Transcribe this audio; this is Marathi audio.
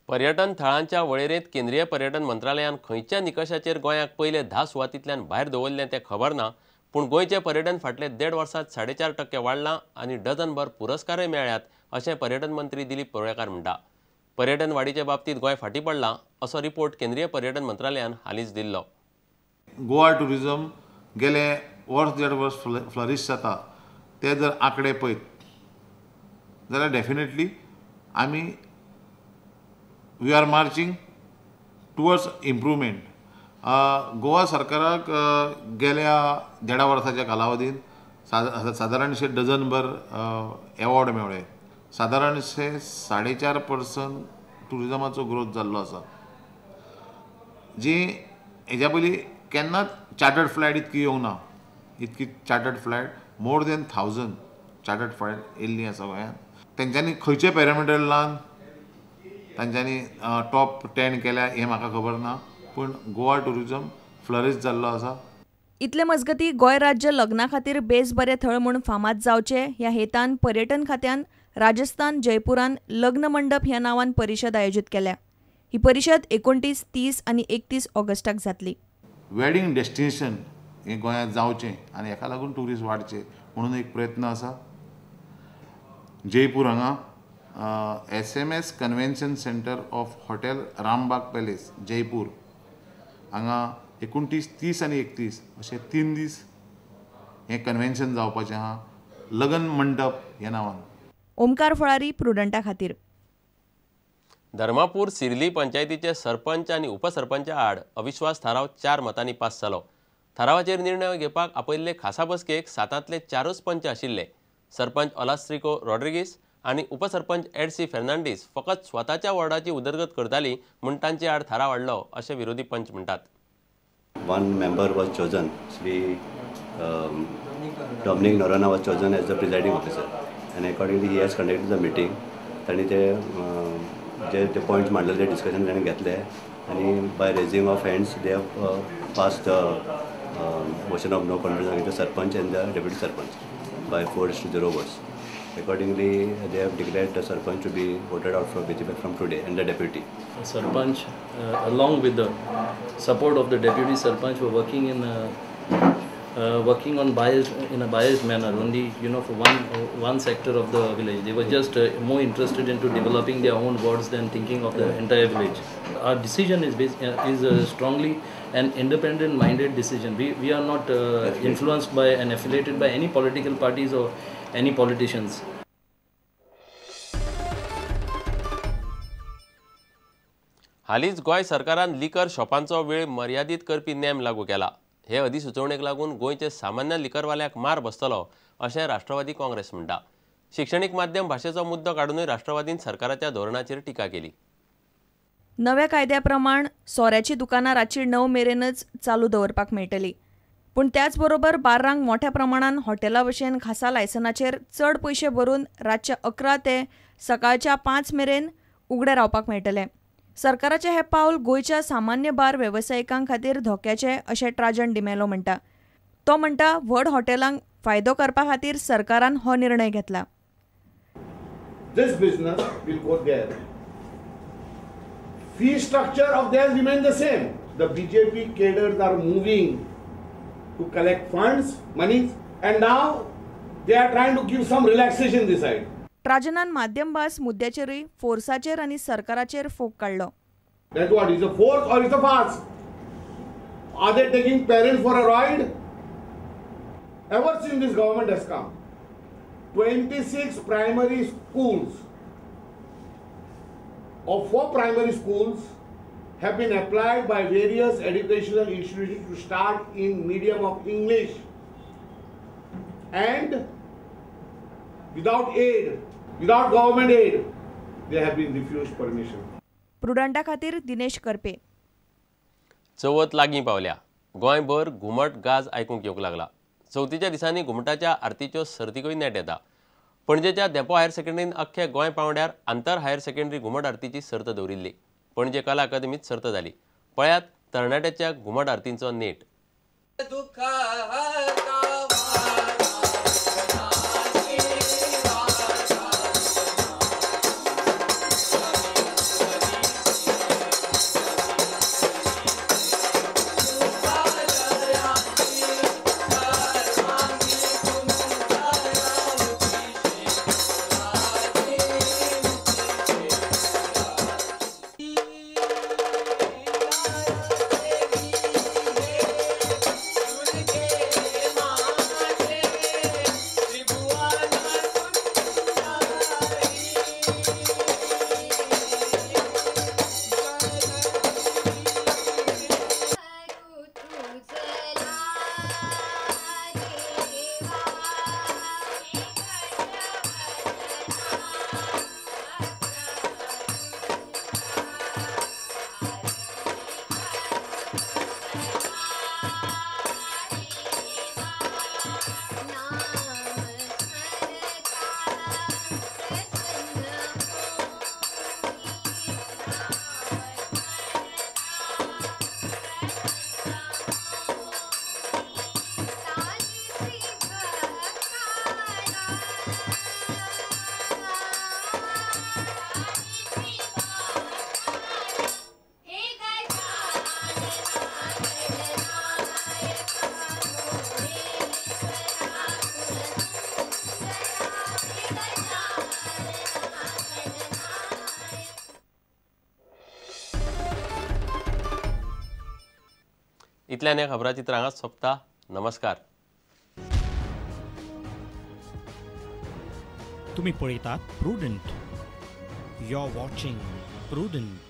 पर्यटन थळांच्या वळेरेंत केंद्रीय पर्यटन मंत्रालयान खंयच्या निकषाचेर गोंयाक पयले 10 सुवातींतल्यान भायर दवरलें तें खबर ना, पूण गोंयचें पर्यटन फाटले 1.5 वर्सांत 4.5% वाडलां आनी डझनभर पुरस्कारय मेळ्ळ्यात अशें पर्यटन मंत्री दिलीप पळयेकार म्हणटा. पर्यटन वाडीचे बाबतींत गोंय फाटीं पडलां असो रिपोर्ट केंद्रीय पर्यटन मंत्रालयान हालींच दिल्लो. गोवा टुरिजम गेले वर्स 1.5 वर्स फ्लरिश जाता ते जर आंकडे पळयत जाल्यार डेफिनेटली आमी we are marching towards improvement. Goa सरकाराक गेल्या 1.5 वर्साच्या कालावधीन सादारणशे डझनभर एवॉर्ड मेळ्ळे. सादारणशे 4.5% टुरिजमाचो ग्रोथ जाल्लो आसा, जी हेज्या पयलीं केन्नाच चार्टर्ड फ्लायट इतकी येवंक ना. इतकी chartered flight more than 1000 chartered flight येयल्ली आसा गोंयांत. तेंच्यांनी खंयचे पॅरामिटर लावन तांच्यांनी टॉप 10 केल्या हें म्हाका खबर ना, पूण गोवा टुरिजम फ्लरिश जाल्लो आसा. इतले मजगतीं गोंय राज्य लग्ना खातीर बेस बरें थळ म्हूण फामाद जावचें ह्या हेतान पर्यटन खात्यान राजस्थान जयपुरान लग्न मंडप ह्या नांवान परिशद आयोजीत केल्या. ही परिशद 29, 30 आनी 31 ऑगस्टाक जातली. वेडिंग डेस्टिनेशन हें गोंयांत जावचें आनी हेका लागून ट्युरिस्ट वाडचे म्हणून एक प्रयत्न आसा. जयपूर हांगा SMS convention centre of hotel Rambagh palace Jaipur हांगा 29, 30 आनी 31 अशे 3 दीस हें कन्वेन्शन जावपाचें आहा लगन मंडप ह्या नांवान. ओमकार फळारी, प्रुडंटा खातीर. धर्मापूर सिर्ली पंचायतीचे सरपंच आनी उपसरपंचा आड अविश्वास थाराव 4 मतांनी पास जालो. थारावाचेर निर्णय घेवपाक आपयल्ले खासा बसकेक 7 4 पंच आशिल्ले. सरपंच ऑलास्ट्रिको रॉड्रिगीस आनी उपसरपंच एडसी फेर्नांडीस फकत स्वताच्या वॉर्डाची उदरगत करताली म्हूण तांचे आड थाराव हाडलो अशें विरोधी पंच म्हणटात. One member was chosen, Sri Dominic Norana was chosen as the presiding officer, and accordingly he has conducted the meeting. ताणी ते points मांडलेले discussion ताणी घेतले आणि by raising of hands they have passed the motion of no confidence against the sarpanch and the deputy sarpanch by 4-0 votes. Accordingly they have declared the sarpanch to be voted out from effect from today and the deputy. Sarpanch along with the support of the deputy sarpanch were working on a biased manner only, for one sector of the village. They were just more interested into developing their own wards than thinking of the entire village. Our decision is strongly an independent minded decision. We are not influenced by and affiliated by any political parties or any politicians. हालींच गोंय सरकारान लिकर शॉपांचो वेळ मर्यादीत करपी नेम लागू केला. हे अधिसुचोवणेक लागून गोंयचे सामान्य लिकरवाल्यांक मार बसतलो अशें राष्ट्रवादी काँग्रेस म्हणटा. शिक्षणीक माध्यम भाशेचो मुद्दो काडूनय राष्ट्रवादीन सरकाराच्या धोरणाचेर टिका केली. नव्या कायद्या प्रमाण सोऱ्याची दुकानां रातची 9 मेरेनच चालू दवरपाक मेळटली. पूण त्याच बरोबर बार्रांक मोठ्या प्रमाणान हॉटेला भशेन खासा लायसनाचेर चड पयशे भरून रातच्या 11 ते सकाळच्या 5 मेरेन उगडे रावपाक मेळटले. सरकाराचे हे पावल गोंयच्या सामान्य बार वेवसायिकांक खातीर धोक्याचे अशें ट्राजन डिमेलो म्हणटा. तो म्हणटा व्हड हॉटेलांक फायदो करपा खातीर सरकारान हो निर्णय घेतला. This business will go there. Fee structure of theirs remain the same. The BJP cadres are moving to collect funds, money, and now they are trying to give some relaxation this side. ट्राजनान माध्यम भास मुद्द्याचेरूय फोर्साचेर आनी सरकाराचेर फोग काडलो. That's what is a force or is a farce? Are they taking parents for a ride? Ever since this government has come, 26 primary schools of 4 primary schools have been applied by various educational institutions to start in medium of English, and without aid, without government aid, they have been refused permission. प्रुडंटा खातीर दिनेश करपे. चवथ लागीं पावल्या. गोंयभर घुमट गाज आयकूंक येवंक लागला. चवथीच्या दिसांनी घुमटाच्या आरतीच्यो सर्तीकूय नेट येता. पणजेच्या देपो हायर सेकंडरीन अख्खे गोंय पावंड्यार आंतर हायर सेकंडरी घुमट आरतीची सर्त दवरिल्ली. पणजे कला अकादमीत सर्त जाली. पळयात तरणाट्याच्या घुमट आरतींचो नेट. इतल्यान ह्या खबराचित्र हांगाच सोंपता. नमस्कार. तुम्ही पळयतात Prudent. You are watching prudent.